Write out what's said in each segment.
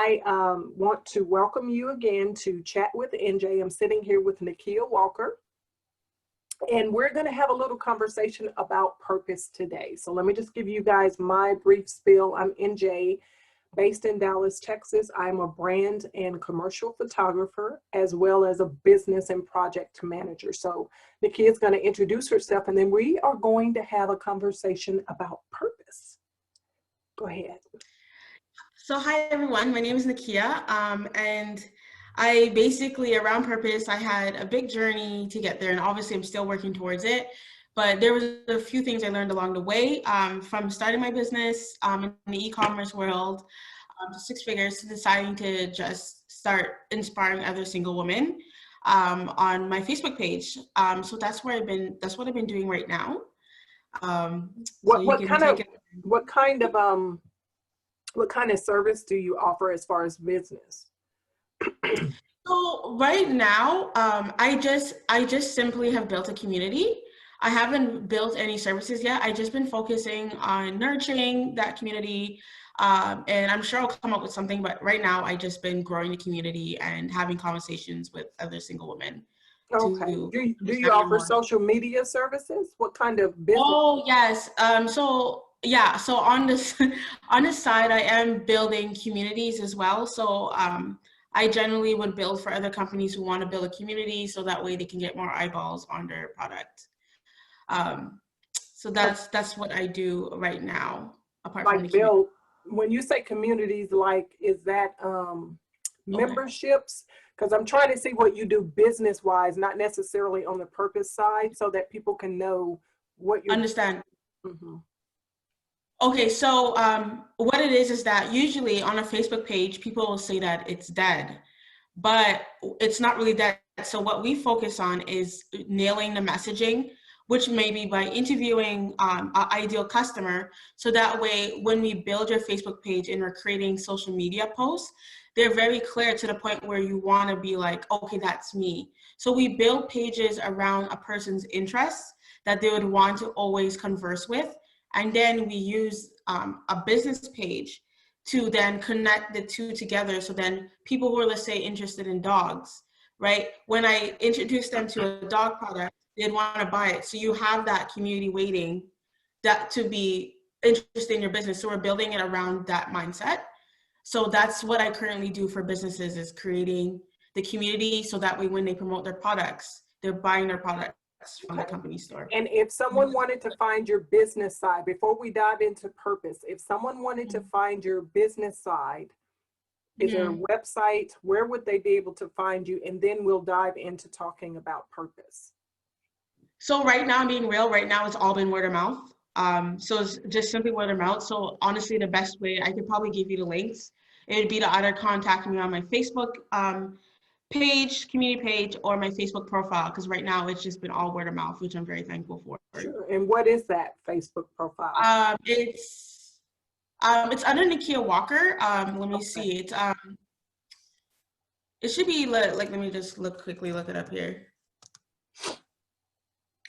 I want to welcome you again to Chat with NJ. I'm sitting here with Nickia Walker, and we're going to have a little conversation about purpose today. So let me just give you guys my brief spiel. I'm NJ, based in Dallas, Texas. I'm a brand and commercial photographer, as well as a business and project manager. So Nickia is going to introduce herself, and then we are going to have a conversation about purpose. Go ahead. So hi everyone, my name is Nickia, and I basically, around purpose, I had a big journey to get there, and obviously I'm still working towards it, but there was a few things I learned along the way, from starting my business in the e-commerce world to 6 figures, to deciding to just start inspiring other single women on my Facebook page. So that's what I've been doing right now. What kind of service do you offer as far as business? So right now, I just simply have built a community. I haven't built any services yet. I just been focusing on nurturing that community, and I'm sure I'll come up with something. But right now, I just been growing the community and having conversations with other single women. Okay. Do you offer social media services? What kind of business? Oh yes. So on this on this side, I am building communities as well. So I generally would build for other companies who want to build a community, so that way they can get more eyeballs on their product. So that's what I do right now. Apart from the community. When you say communities, like, is that memberships? Because I'm trying to see what you do business wise, not necessarily on the purpose side, so that people can know what you understand. Mm-hmm. Okay, so what it is that usually on a Facebook page, people will say that it's dead, but it's not really dead. So what we focus on is nailing the messaging, which may be by interviewing an ideal customer. So that way, when we build your Facebook page and we're creating social media posts, they're very clear to the point where you want to be like, okay, that's me. So we build pages around a person's interests that they would want to always converse with. And then we use a business page to then connect the two together. So then people who are, let's say, interested in dogs, right? When I introduce them to a dog product, they'd want to buy it. So you have that community waiting that to be interested in your business. So we're building it around that mindset. So that's what I currently do for businesses, is creating the community, so that way when they promote their products, they're buying their products from the company store. And if someone wanted to find your business side, before we dive into purpose, if someone wanted to find your business side, is there a website? Where would they be able to find you? And then we'll dive into talking about purpose. So right now, I'm being real, right now it's all been word of mouth. So it's just simply word of mouth. So honestly, the best way, I could probably give you the links. It would be to either contact me on my Facebook page, community page, or my Facebook profile, because right now it's just been all word of mouth, which I'm very thankful for. Sure. And what is that Facebook profile? It's under Nickia Walker. Let me see. It should be like, let me just quickly look it up here.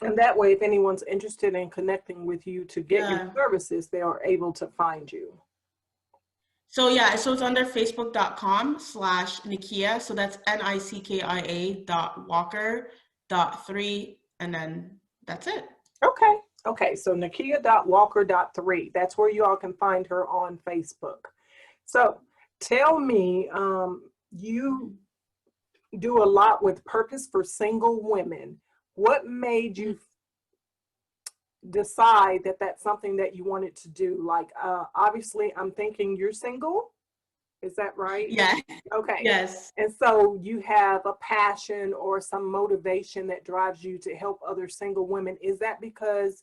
And that way, if anyone's interested in connecting with you to get your services, they are able to find you. So yeah, so it's under facebook.com/Nickia. So that's NICKIA.Walker.3, and then that's it. Okay. Okay. So Nickia.Walker.3. That's where you all can find her on Facebook. So tell me, you do a lot with purpose for single women. What made you decide that that's something that you wanted to do? Like, obviously, I'm thinking you're single. Is that right? Yeah. Okay. Yes. And so you have a passion or some motivation that drives you to help other single women. Is that because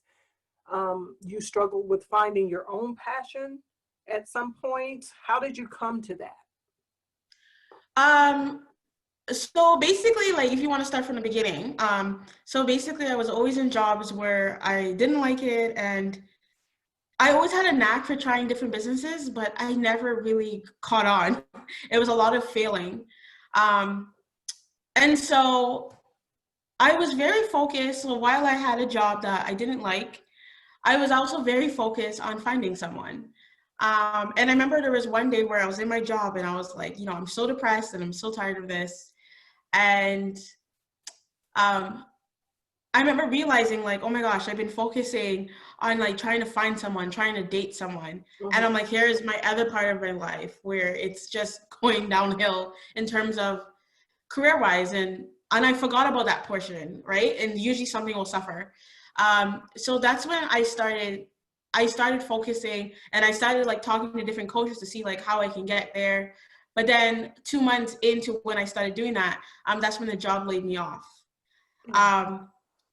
you struggled with finding your own passion at some point? How did you come to that? So basically, like, if you want to start from the beginning, so basically I was always in jobs where I didn't like it, and I always had a knack for trying different businesses, but I never really caught on. It was a lot of failing. And so I was very focused. So while I had a job that I didn't like, I was also very focused on finding someone. And I remember there was one day where I was in my job and I was like, you know, I'm so depressed and I'm so tired of this. And I remember realizing like, oh my gosh, I've been focusing on like trying to find someone, trying to date someone. And I'm like, here's my other part of my life where it's just going downhill in terms of career-wise. And I forgot about that portion, right? And usually something will suffer. So that's when I started focusing, and I started like talking to different coaches to see like how I can get there. But then 2 months into when I started doing that, that's when the job laid me off.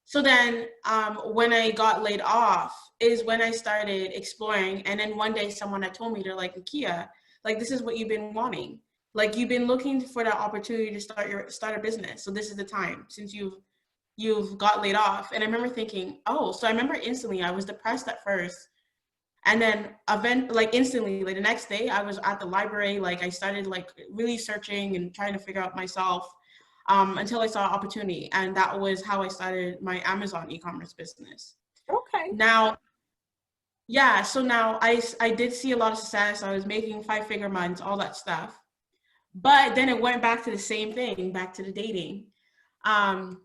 So then when I got laid off is when I started exploring. And then one day someone had told me, they're like, Nickia, like, this is what you've been wanting. Like, you've been looking for that opportunity to start a business. So this is the time, since you've got laid off. And I remember thinking, oh, so I remember instantly I was depressed at first. And then instantly, like the next day I was at the library. Like I started like really searching and trying to figure out myself. Until I saw an opportunity. And that was how I started my Amazon e-commerce business. Okay. Now, yeah, so now I did see a lot of success. I was making 5-figure months, all that stuff. But then it went back to the same thing, back to the dating. And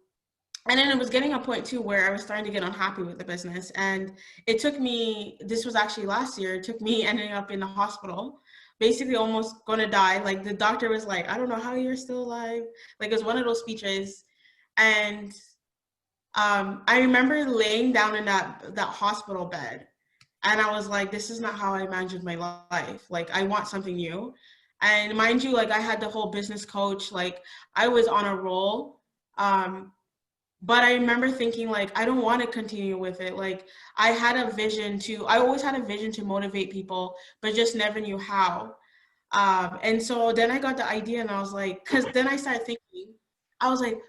then it was getting a point too where I was starting to get unhappy with the business. And it took me, this was actually last year, it took me ending up in the hospital, basically almost going to die. Like the doctor was like, I don't know how you're still alive. Like it was one of those speeches. And I remember laying down in that hospital bed. And I was like, this is not how I imagined my life. Like I want something new. And mind you, like I had the whole business coach, like I was on a roll. But I remember thinking like, I don't want to continue with it. Like I always had a vision to motivate people, but just never knew how. And so then I got the idea and I was like, cause then I started thinking, I was like,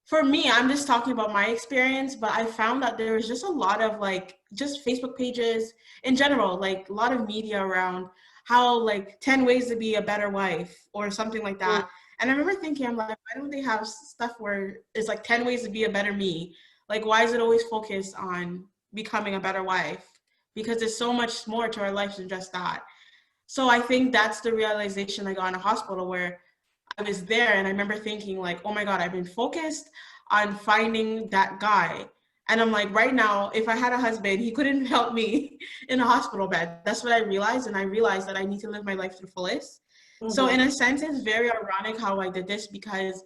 for me, I'm just talking about my experience, but I found that there was just a lot of like, just Facebook pages in general, like a lot of media around how like 10 ways to be a better wife or something like that. And I remember thinking, I'm like, why don't they have stuff where it's like 10 ways to be a better me? Like, why is it always focused on becoming a better wife? Because there's so much more to our life than just that. So I think that's the realization I got in a hospital where I was there and I remember thinking like, oh my God, I've been focused on finding that guy. And I'm like, right now, if I had a husband, he couldn't help me in a hospital bed. That's what I realized. And I realized that I need to live my life to the fullest. So in a sense, it's very ironic how I did this because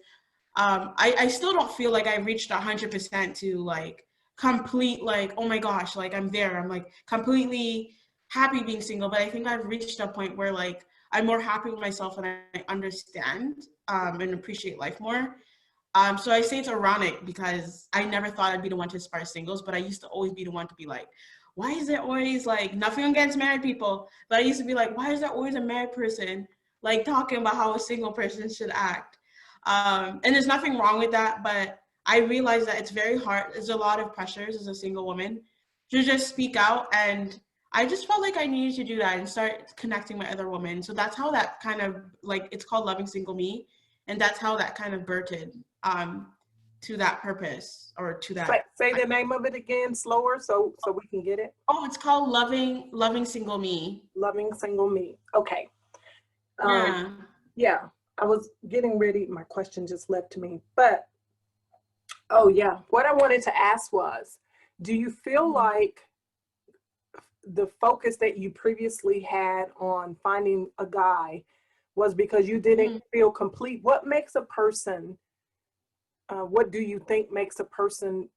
I still don't feel like I reached 100% to like complete, like, oh my gosh, like I'm there. I'm like completely happy being single. But I think I've reached a point where like I'm more happy with myself and I understand and appreciate life more. So I say it's ironic because I never thought I'd be the one to inspire singles, but I used to always be the one to be like, why is there always like, nothing against married people, but I used to be like, why is there always a married person like talking about how a single person should act? And there's nothing wrong with that, but I realize that it's very hard. There's a lot of pressures as a single woman to just speak out. And I just felt like I needed to do that and start connecting with other women. So that's how that kind of like, it's called Loving Single Me. And that's how that kind of birthed to that purpose or to that. Say the name of it again, slower, so we can get it. Oh, it's called Loving Single Me. Loving Single Me. Okay. Yeah. Yeah, I was getting ready. My question just left me, but oh yeah, what I wanted to ask was, do you feel like the focus that you previously had on finding a guy was because you didn't feel complete? What makes a person, what do you think makes a person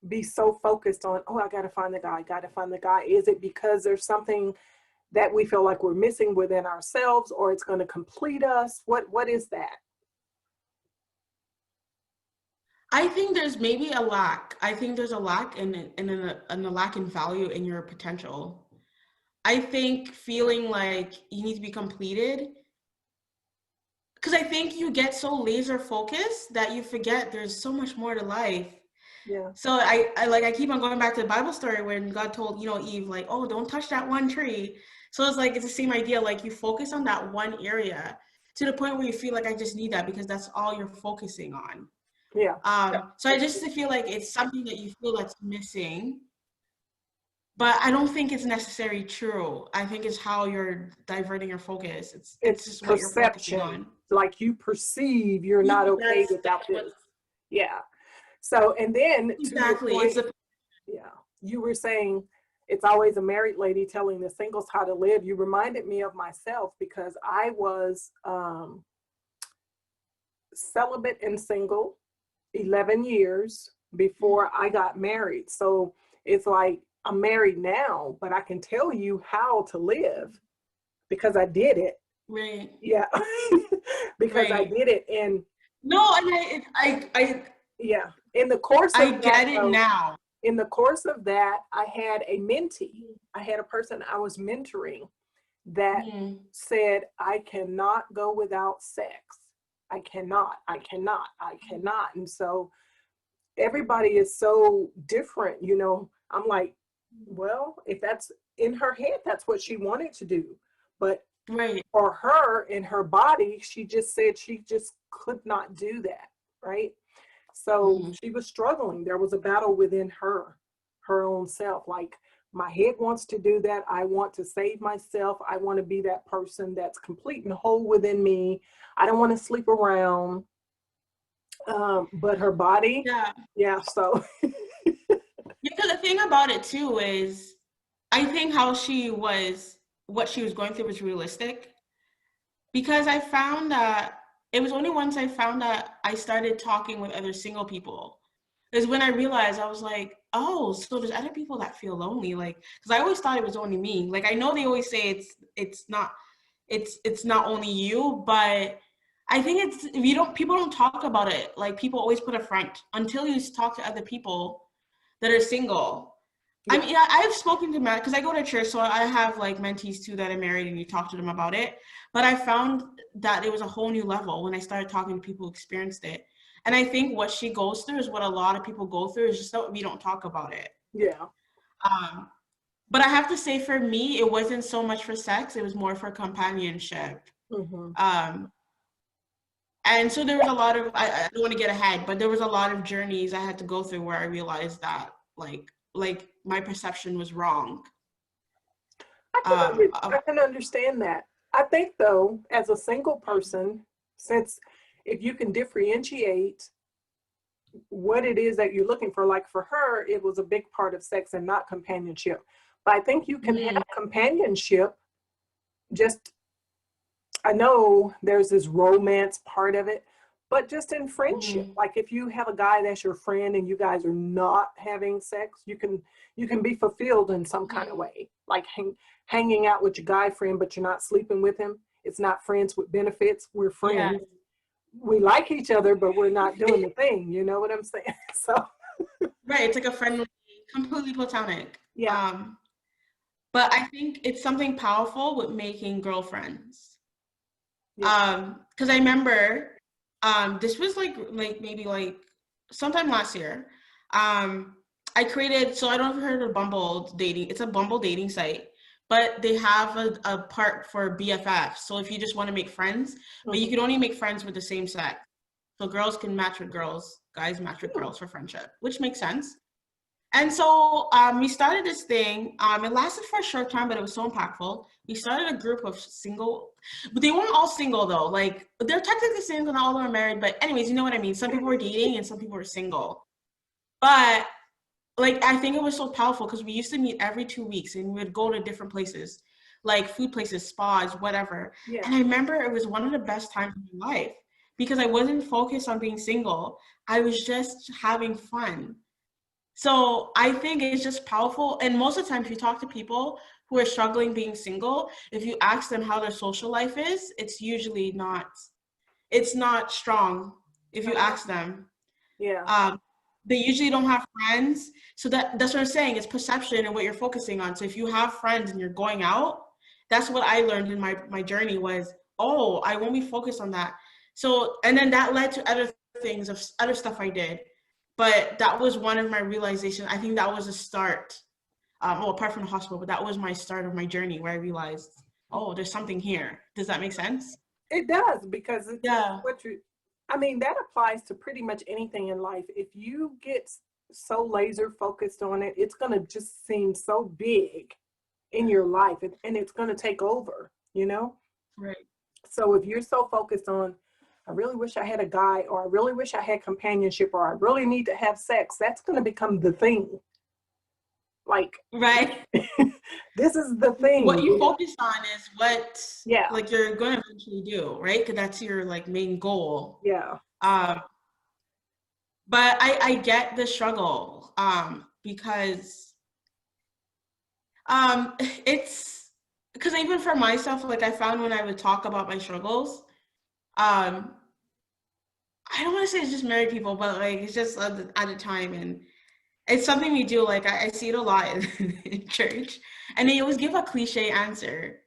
be so focused on, oh, I got to find the guy? Is it because there's something that we feel like we're missing within ourselves, or it's going to complete us? What is that? I think there's maybe a lack. I think there's a lack and a lack in value in your potential. I think feeling like you need to be completed, because I think you get so laser focused that you forget there's so much more to life. Yeah. So I keep on going back to the Bible story when God told, Eve, like, oh, don't touch that one tree. So it's like, it's the same idea. Like you focus on that one area to the point where you feel like I just need that because that's all you're focusing on. Yeah. So I just feel like it's something that you feel that's missing. but I don't think it's necessarily true. I think it's how you're diverting your focus. It's just what you're focusing perception. on. Like you perceive you're not okay without this. Yeah. So, and then to your Exactly. point, yeah, you were saying it's always a married lady telling the singles how to live. You reminded me of myself because I was celibate and single 11 years before I got married. So it's like I'm married now, but I can tell you how to live because I did it. Right. Yeah. Because I Right. did it. And No, and I yeah, in the course I of that, get it though, now. in the course of that, I had a mentee. I had a person I was mentoring that said, I cannot go without sex. I cannot. And so everybody is so different, you know. I'm like, well, if that's in her head, that's what she wanted to do. But Right. for her, in her body, she just said she just could not do that, right? So she was struggling. There was a battle within her own self. Like, my head wants to do that. I want to save myself. I want to be that person that's complete and whole within me. I don't want to sleep around. But her body, yeah. So Because the thing about it too is, I think what she was going through was realistic. Because I found that it was only once I found that I started talking with other single people is when I realized, I was like, oh, so there's other people that feel lonely. Like, because I always thought it was only me. Like, I know they always say it's not only you, but I think it's, people don't talk about it. Like, people always put a front until you talk to other people that are single. yeah. I mean, I've spoken to because I go to church, so I have like mentees too that are married, and you talk to them about it. But I found that it was a whole new level when I started talking to people who experienced it. And I think what she goes through is what a lot of people go through. Is just that we don't talk about it. Yeah. But I have to say, for me, it wasn't so much for sex; it was more for companionship. And so there was a lot of, I don't want to get ahead, but there was a lot of journeys I had to go through where I realized that like my perception was wrong. I can understand that. I think, though, as a single person, since if you can differentiate what it is that you're looking for, like for her, it was a big part of sex and not companionship. But I think you can have companionship. Just, I know there's this romance part of it, but just in friendship. Like if you have a guy that's your friend and you guys are not having sex, you can be fulfilled in some kind of way. Like hanging out with your guy friend, but you're not sleeping with him. It's not friends with benefits. We're friends. Yeah. We like each other, but we're not doing the thing. You know what I'm saying? So right, it's like a friendly, completely platonic. Yeah. But I think it's something powerful with making girlfriends. Yeah. Because I remember, this was like maybe like sometime last year. I created, so I don't know if you've heard of Bumble dating. It's a Bumble dating site, but they have a part for BFF. So if you just want to make friends, but you can only make friends with the same sex. So girls can match with girls, guys match with girls for friendship, which makes sense. And so we started this thing. It lasted for a short time, but it was so impactful. We started a group of single, but they weren't all single though. Like they're technically single, not all of them are married. But anyways, you know what I mean? Some people were dating and some people were single. But like, I think it was so powerful because we used to meet every 2 weeks and we would go to different places, like food places, spas, whatever. Yeah. And I remember it was one of the best times of my life because I wasn't focused on being single. I was just having fun. So I think it's just powerful. And most of the time, if you talk to people who are struggling being single, if you ask them how their social life is, it's usually it's not strong if you ask them. Yeah. They usually don't have friends. So that's what I'm saying. It's perception and what you're focusing on. So if you have friends and you're going out, that's what I learned in my journey was, oh, I won't be focused on that. So, and then that led to other things of other stuff I did. But that was one of my realizations. I think that was a start. Well, apart from the hospital, but that was my start of my journey where I realized, oh, there's something here. Does that make sense? It does, because it's what I mean, that applies to pretty much anything in life. If you get so laser focused on it, it's going to just seem so big in your life, and it's going to take over, you know? Right. So if you're so focused on, I really wish I had a guy, or I really wish I had companionship, or I really need to have sex, that's going to become the thing. Like, Right. this is the thing. What you focus on is what, Yeah. like, you're going to eventually do, right? Because that's your, like, main goal. Yeah. But I get the struggle, because it's, because even for myself, like, I found when I would talk about my struggles, I don't want to say it's just married people, but like, it's just at a time, and it's something we do. Like, I see it a lot in church, and they always give a cliche answer.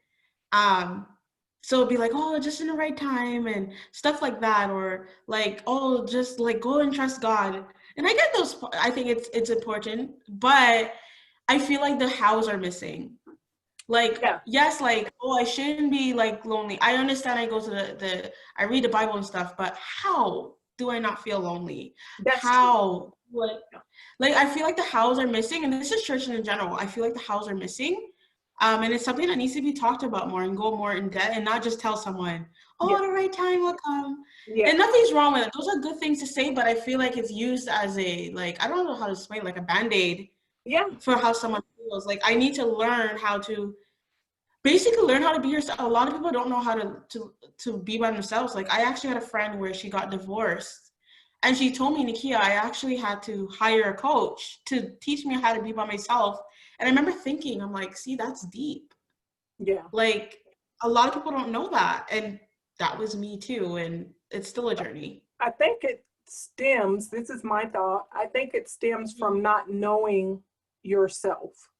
So it'd be like, oh, just in the right time and stuff like that, or like, oh, just like go and trust God. And I get those. I think it's important, but I feel like the hows are missing. Like, Yeah. yes, like, oh, I shouldn't be like lonely. I understand I go to I read the Bible and stuff, but how do I not feel lonely? That's How? Like, I feel like the hows are missing, and this is church in general. I feel like the hows are missing. And it's something that needs to be talked about more and go more in depth, and not just tell someone, oh, Yeah. the right time will come. Yeah. And nothing's wrong with it. Those are good things to say, but I feel like it's used as a, like, I don't know how to explain, like a Band-Aid Yeah. for how someone feels. Like, I need to learn how to basically learn how to be yourself. A lot of people don't know how to be by themselves. Like, I actually had a friend where she got divorced, and she told me, Nickia, I actually had to hire a coach to teach me how to be by myself. And I remember thinking, I'm like, see, that's deep. Yeah. Like, a lot of people don't know that, and that was me too, and it's still a journey. I think it stems, this is my thought, I think it stems from not knowing yourself.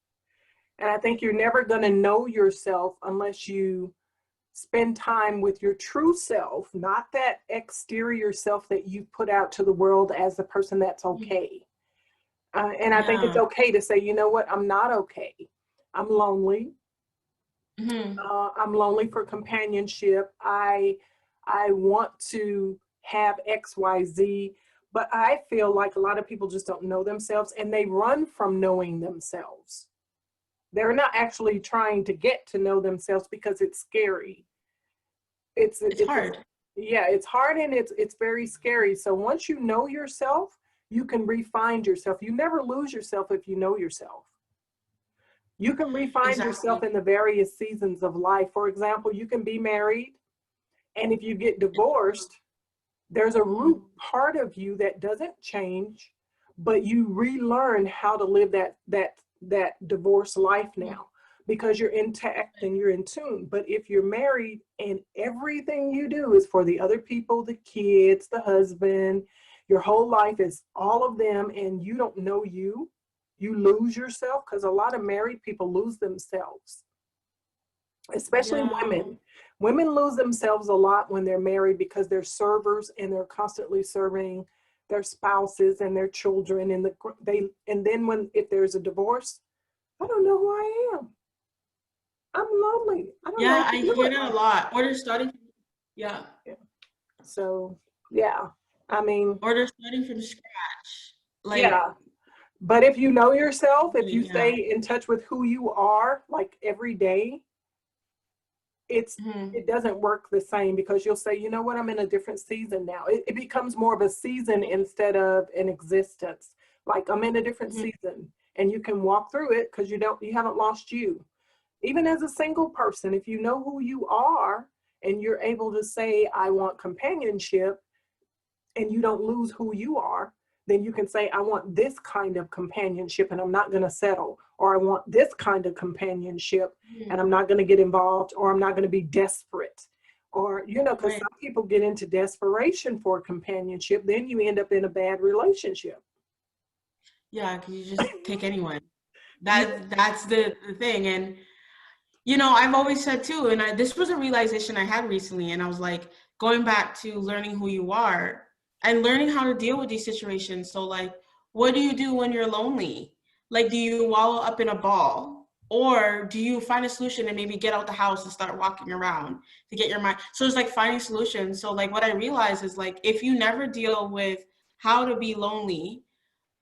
And I think you're never going to know yourself unless you spend time with your true self, not that exterior self that you put out to the world as the person that's okay. And I think it's Yeah. okay to say, you know what, I'm not okay. I'm lonely. Mm-hmm. I'm lonely for companionship. I want to have X, Y, Z, but I feel like a lot of people just don't know themselves, and they run from knowing themselves. They're not actually trying to get to know themselves because it's scary. It's hard. Yeah, it's hard, and it's very scary. So once you know yourself, you can refine yourself. You never lose yourself if you know yourself. You can refine yourself Exactly. in the various seasons of life. For example, you can be married, and if you get divorced, there's a root part of you that doesn't change, but you relearn how to live that divorced life now, because you're intact and you're in tune. But if you're married and everything you do is for the other people, the kids, the husband, your whole life is all of them, and you don't know you lose yourself, because a lot of married people lose themselves, especially women. Women lose themselves a lot when they're married, because they're servers and they're constantly serving their spouses and their children, and and then if there's a divorce, I don't know who I am. I'm lonely. I don't know. I hear that a lot. Or they're starting. Yeah. So yeah, I mean. Or they're starting from scratch. Like, yeah. But if you know yourself, if you yeah. stay in touch with who you are, like every day, it doesn't work the same, because you'll say, you know what, I'm in a different season now. It becomes more of a season instead of an existence. Like, I'm in a different season, and you can walk through it because you haven't lost you. Even as a single person, if you know who you are and you're able to say, I want companionship, and you don't lose who you are, then you can say, I want this kind of companionship and I'm not going to settle. Or I want this kind of companionship and I'm not going to get involved, or I'm not going to be desperate. Or, because some people get into desperation for companionship, then you end up in a bad relationship. Yeah, because you just take anyone. That's the thing. And, I've always said too, and this was a realization I had recently, and I was like, going back to learning who you are and learning how to deal with these situations. So, like, what do you do when you're lonely? Like, do you wallow up in a ball? Or do you find a solution and maybe get out the house and start walking around to get your mind? So it's like finding solutions. So, like, what I realized is, like, if you never deal with how to be lonely,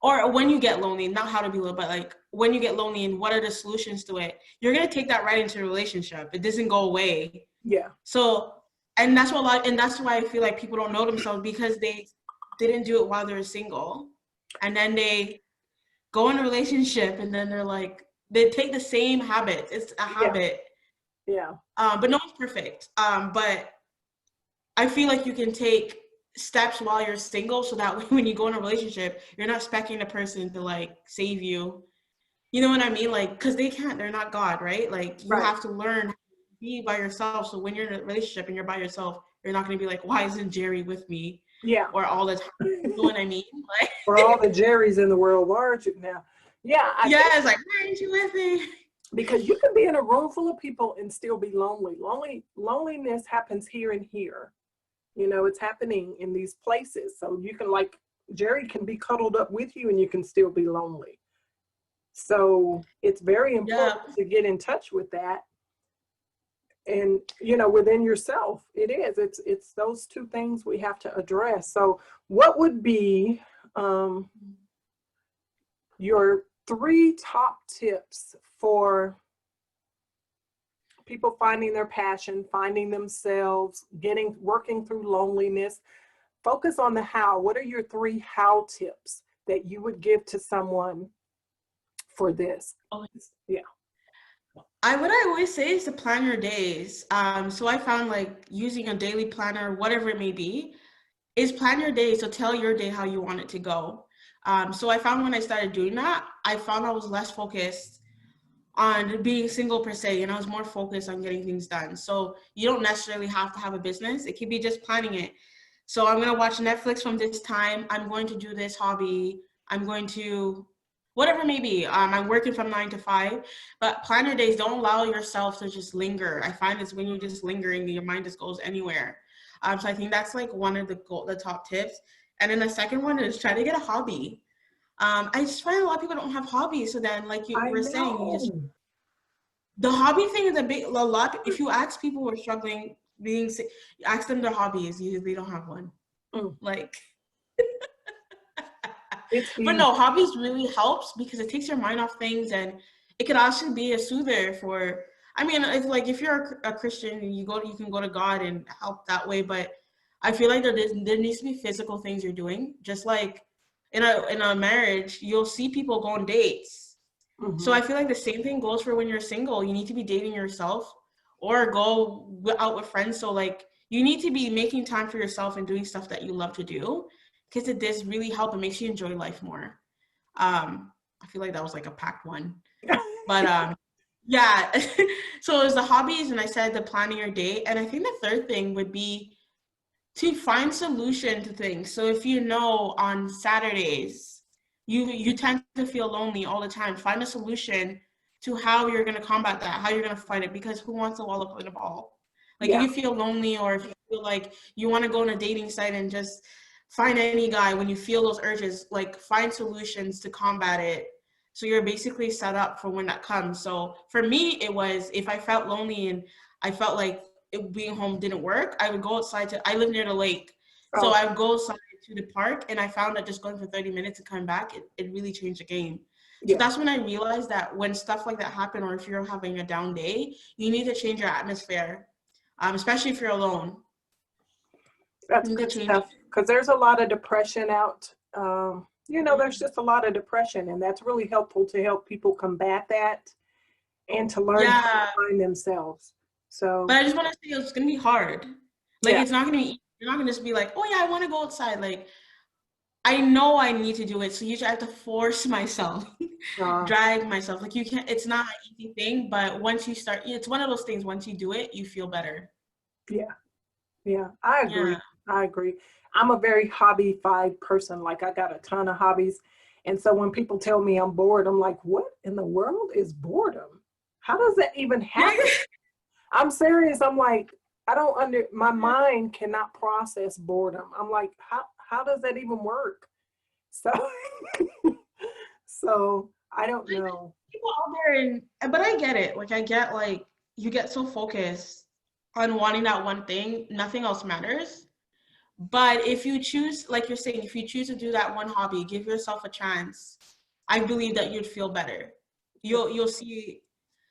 or when you get lonely, not how to be lonely, but like when you get lonely and what are the solutions to it, you're going to take that right into a relationship. It doesn't go away. Yeah. So, and that's why I feel like people don't know themselves, because they didn't do it while they were single. And then they go in a relationship and then they're like, they take the same habit. It's a habit. Yeah. But no one's perfect. But I feel like you can take steps while you're single, so that when you go in a relationship, you're not expecting the person to like save you. You know what I mean? Like, because they're not God, right? Like, you have to learn how to be by yourself. So when you're in a relationship and you're by yourself, you're not going to be like, why isn't Jerry with me? Yeah. Or all the time. You know what I mean? Like, for all the Jerrys in the world, why aren't you now? Yeah. It's like, why aren't you with me? Because you can be in a room full of people and still be lonely. Loneliness happens here and here. You know, it's happening in these places. So you can, like, Jerry can be cuddled up with you and you can still be lonely. So it's very important to get in touch with that. And, you know, within yourself, it's those two things we have to address. So what would be your 3 top tips for people finding their passion, finding themselves, working through loneliness? Focus on the how. What are your 3 how tips that you would give to someone for this? Yeah. What I always say is to plan your days. So I found like using a daily planner, whatever it may be, is plan your day. So tell your day how you want it to go. So I found when I started doing that, I found I was less focused on being single per se, and I was more focused on getting things done. So you don't necessarily have to have a business. It could be just planning it. So I'm going to watch Netflix from this time. I'm going to do this hobby. I'm going to whatever it may be. I'm working from 9 to 5, but plan your days. Don't allow yourself to just linger. I find it's when you're just lingering, your mind just goes anywhere. So I think that's like one of the top tips. And then the second one is try to get a hobby. I just find a lot of people don't have hobbies. So then, like you were saying, the hobby thing is a lot. If you ask people who are struggling, you ask them their hobbies, they don't have one. Like, but no, hobbies really helps because it takes your mind off things, and it could actually be a soother for. I mean, it's like if you're a Christian and you can go to God and help that way. But I feel like there needs to be physical things you're doing, just like in a marriage, you'll see people go on dates. So I feel like the same thing goes for when you're single. You need to be dating yourself or go out with friends. So like you need to be making time for yourself and doing stuff that you love to do, because it does really help. It makes you enjoy life more. I feel like that was like a packed one, but yeah. So it was the hobbies, and I said the planning your day. And I think the third thing would be to find solution to things. So if you know on Saturdays, you tend to feel lonely all the time, find a solution to how you're going to combat that, how you're going to fight it, because who wants to wall up in a ball? Like if you feel lonely, or if you feel like you want to go on a dating site and just find any guy, when you feel those urges, like find solutions to combat it. So you're basically set up for when that comes. So for me, it was if I felt lonely and I felt like being home didn't work, I would go outside I live near the lake. So I would go outside to the park, and I found that just going for 30 minutes and coming back, it really changed the game. So that's when I realized that when stuff like that happen, or if you're having a down day, you need to change your atmosphere, especially if you're alone. That's good stuff, because there's a lot of depression out. You know, there's just a lot of depression, and that's really helpful to help people combat that and to learn how to find themselves. So, but I just want to say it's going to be hard. Like it's not going to be, you're not going to just be like, oh yeah, I want to go outside. Like I know I need to do it. So usually I have to force myself, drag myself. Like you can't, it's not an easy thing, but once you start, it's one of those things, once you do it, you feel better. Yeah, I agree. I agree. I'm a very hobby-fied person. Like I got a ton of hobbies. And so when people tell me I'm bored, I'm like, what in the world is boredom? How does that even happen? I'm serious. I'm like, my mind cannot process boredom. I'm like, how does that even work? So, so I don't know. People out there, but I get it. Like I get, like, you get so focused on wanting that one thing, nothing else matters. But if you choose, like you're saying, if you choose to do that one hobby, give yourself a chance, I believe that you'd feel better. You'll see,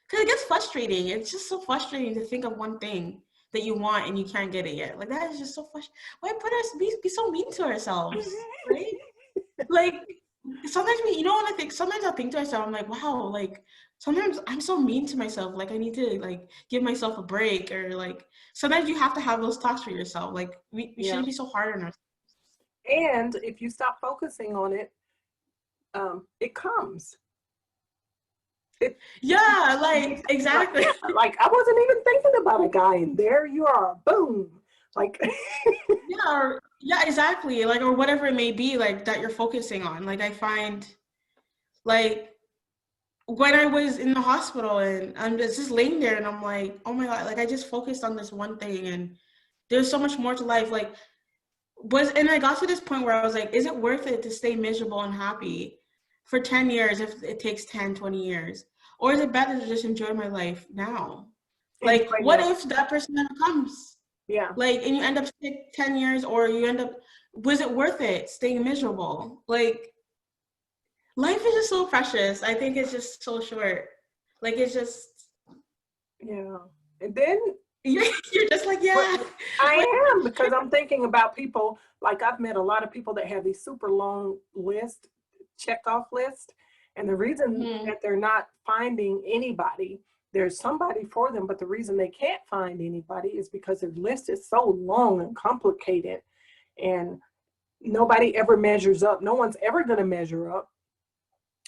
because it gets frustrating. It's just so frustrating to think of one thing that you want and you can't get it yet. Like, that is just so frustrating. Why put us be so mean to ourselves, right? Like, sometimes sometimes I think to myself, I'm like, wow, like sometimes I'm so mean to myself. Like, I need to like give myself a break, or like sometimes you have to have those talks for yourself. Like, we shouldn't be so hard on ourselves. And if you stop focusing on it, it comes. Like exactly. Like I wasn't even thinking about a guy, and there you are, boom. Like yeah, exactly. Like, or whatever it may be, like that you're focusing on. Like, I find, like, when I was in the hospital and I'm just laying there and I'm like, oh my God, like I just focused on this one thing and there's so much more to life. Like, and I got to this point where I was like, is it worth it to stay miserable and happy for 10 years if it takes 10, 20 years? Or is it better to just enjoy my life now? Like, what if that person never comes? Yeah. Like, and you end up sick 10 years, or you end up, was it worth it staying miserable? Like, life is just so precious. I think it's just so short. Like, it's just. Yeah. And then You're just like, yeah. I am, because I'm thinking about people, like I've met a lot of people that have these super long check off list. And the reason that they're not finding anybody, there's somebody for them, but the reason they can't find anybody is because their list is so long and complicated, and nobody ever measures up. No one's ever going to measure up,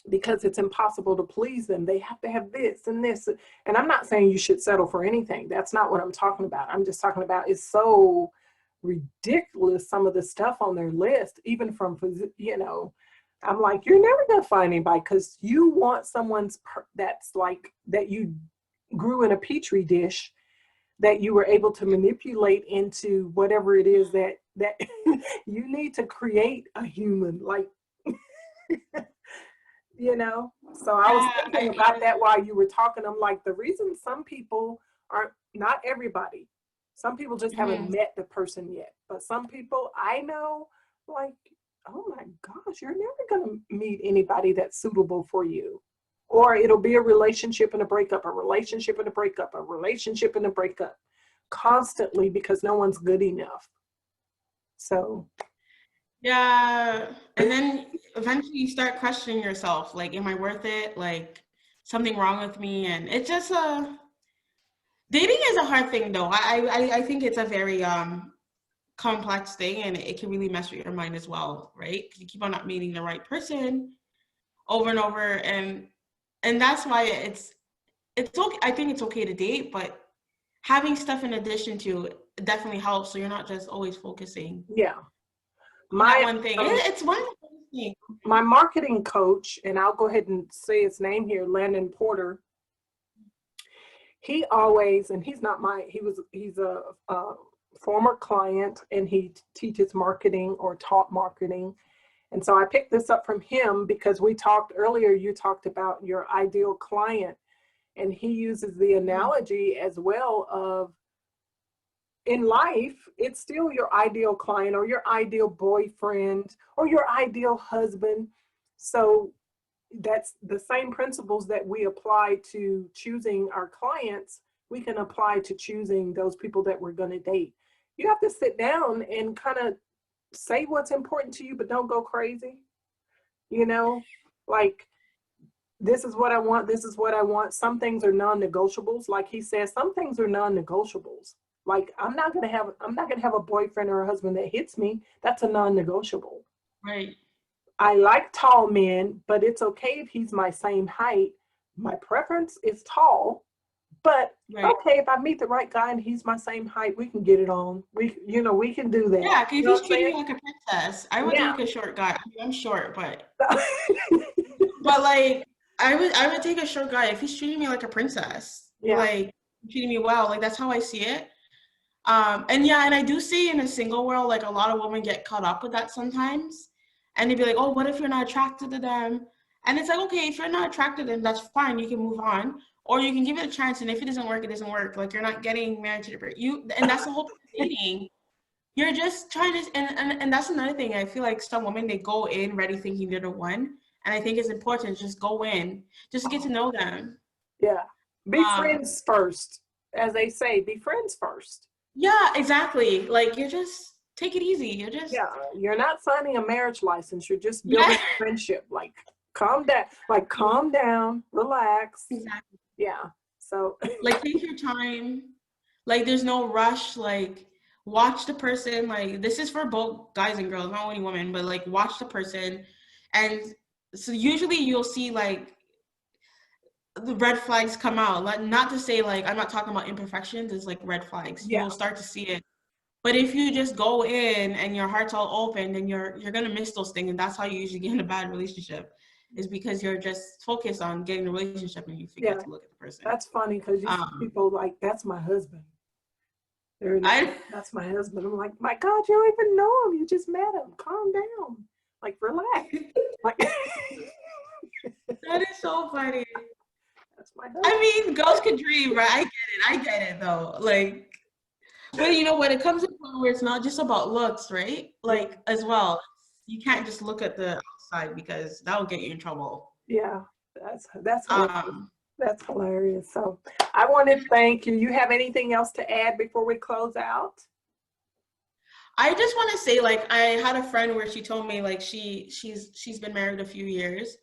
because it's impossible to please them. They have to have this and this. And I'm not saying you should settle for anything. That's not what I'm talking about. I'm just talking about it's so ridiculous, some of the stuff on their list, even from, you know, I'm like, you're never going to find anybody because you want someone's that's like, that you grew in a petri dish, that you were able to manipulate into whatever it is that you need to create a human, like, you know. So I was thinking about that while you were talking. I'm like, the reason some people aren't, not everybody, some people just haven't met the person yet, but some people I know, like, oh my gosh, you're never going to meet anybody that's suitable for you. Or it'll be a relationship and a breakup, a relationship and a breakup, a relationship and a breakup, constantly, because no one's good enough. So yeah. And then eventually you start questioning yourself, like, am I worth it? Like, something wrong with me? And it's just dating is a hard thing, though. I think it's a very complex thing, and it can really mess with your mind as well, right? Because you keep on not meeting the right person over and over, and that's why it's okay. I think it's okay to date, but having stuff in addition to definitely helps, so you're not just always focusing. Yeah. That one thing. It's one thing. My marketing coach, and I'll go ahead and say his name here, Landon Porter. He always, and he's a former client, and he teaches marketing or taught marketing. And so I picked this up from him because we talked earlier, you talked about your ideal client, and he uses the analogy as well of, in life, it's still your ideal client or your ideal boyfriend or your ideal husband. So that's the same principles that we apply to choosing our clients, we can apply to choosing those people that we're going to date. You have to sit down and kind of say what's important to you, but don't go crazy. You know, like, this is what I want. This is what I want. Some things are non-negotiables. Like he says, some things are non-negotiables. Like, I'm not going to have a boyfriend or a husband that hits me. That's a non-negotiable. Right. I like tall men, but it's okay if he's my same height. My preference is tall, but okay, if I meet the right guy and he's my same height, we can get it on. We can do that. Yeah, because if he's treating me like a princess, I would take a short guy. I mean, I'm short, but like, I would take a short guy if he's treating me like a princess. Yeah. Like, treating me well. Like, that's how I see it. And I do see in a single world, like, a lot of women get caught up with that sometimes. And they'd be like, oh, what if you're not attracted to them? And it's like, okay, if you're not attracted to them, that's fine. You can move on. Or you can give it a chance. And if it doesn't work, it doesn't work. Like, you're not getting married to the person. And that's the whole point of dating. you're just trying to, and that's another thing. I feel like some women, they go in ready thinking they're the one. And I think it's important to just go in, just to get to know them. Yeah. Be Um, friends first. As they say, be friends first. yeah, exactly. Like, you're just, take it easy. You're just, Yeah. You're not signing a marriage license. You're just yeah. building a friendship. Like, calm down. Like, calm down, relax. Exactly. Yeah. So, Like, take your time. Like, there's no rush. Like, watch the person. Like, this is for both guys and girls, not only women, but like, watch the person. And so usually you'll see like the red flags come out. Like, not to say like, I'm not talking about imperfections, it's like red flags. yeah. You'll start to see it. But if you just go in and your heart's all open, then you're gonna miss those things. And that's how you usually get in a bad relationship, is because you're just focused on getting the relationship and you forget Yeah. to look at the person. That's funny because you see people like, that's my husband. They're like, that's my husband. I'm like, my God, you don't even know him. You just met him. Calm down. Like, relax. Like, That is so funny. that's my husband. I mean, girls can dream, right? I get it though. Like, but you know, when it comes to a point where it's not just about looks, right? Like, as well, you can't just look at the outside because that will get you in trouble. Yeah, that's hilarious. Um, That's hilarious. So I want to thank you. You have anything else to add before we close out? I just want to say, like, I had a friend where she told me, like, she's been married a few years,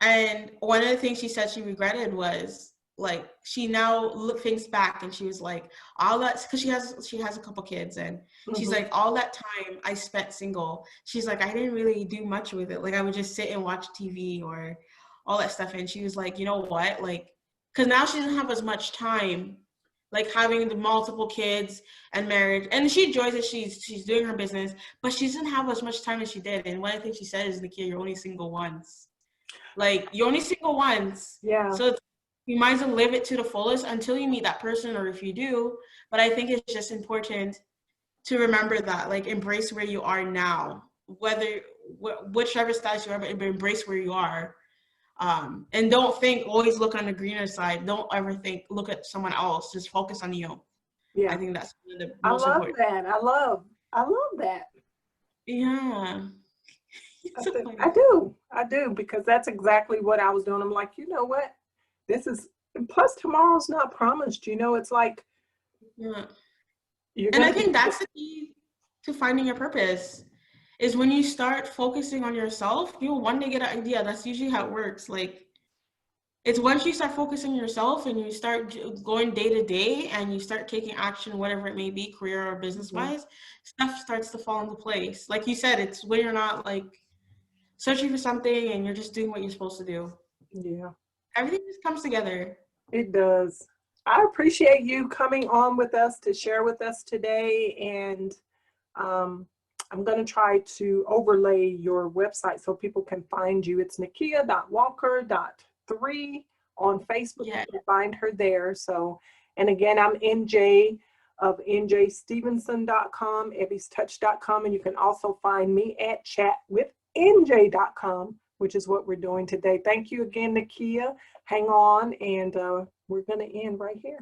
and one of the things she said she regretted was, like, she now thinks back and she was like, all that, because she has a couple kids, and she's like, all that time I spent single, she's like, I didn't really do much with it. Like, I would just sit and watch TV or all that stuff. And she was like, you know what, like, because now she doesn't have as much time, like having the multiple kids and marriage, and she enjoys it. She's doing her business, but she doesn't have as much time as she did. And one of the things she said is, Nickia, you're only single once. Like, you're only single once. Yeah. So you might as well live it to the fullest until you meet that person, or if you do. But I think it's just important to remember that, like, embrace where you are now, whether whichever status you are, but embrace where you are. And don't think, always look on the greener side. Don't ever think, look at someone else. Just focus on you. Yeah. I think that's one of the I most love important. that. I love that. Yeah. I do, because that's exactly what I was doing. I'm like, you know what? This is, plus tomorrow's not promised. You know, it's like, Yeah. you're And gonna I think that's the key to finding your purpose, is when you start focusing on yourself, you'll one day get an idea. That's usually how it works. Like, it's once you start focusing on yourself and you start going day to day and you start taking action, whatever it may be, career or business wise, stuff starts to fall into place. Like you said, it's when you're not like searching for something and you're just doing what you're supposed to do. Yeah. Everything just comes together. It does. I appreciate you coming on with us to share with us today. And I'm going to try to overlay your website so people can find you. It's Nickia.Walker.3 on Facebook. Yeah. You can find her there. So, and again, I'm NJ of njstevenson.com, ebbiestouch.com, and you can also find me at ChatWithNJ.com, which is what we're doing today. Thank you again, Nickia. Hang on, and we're going to end right here.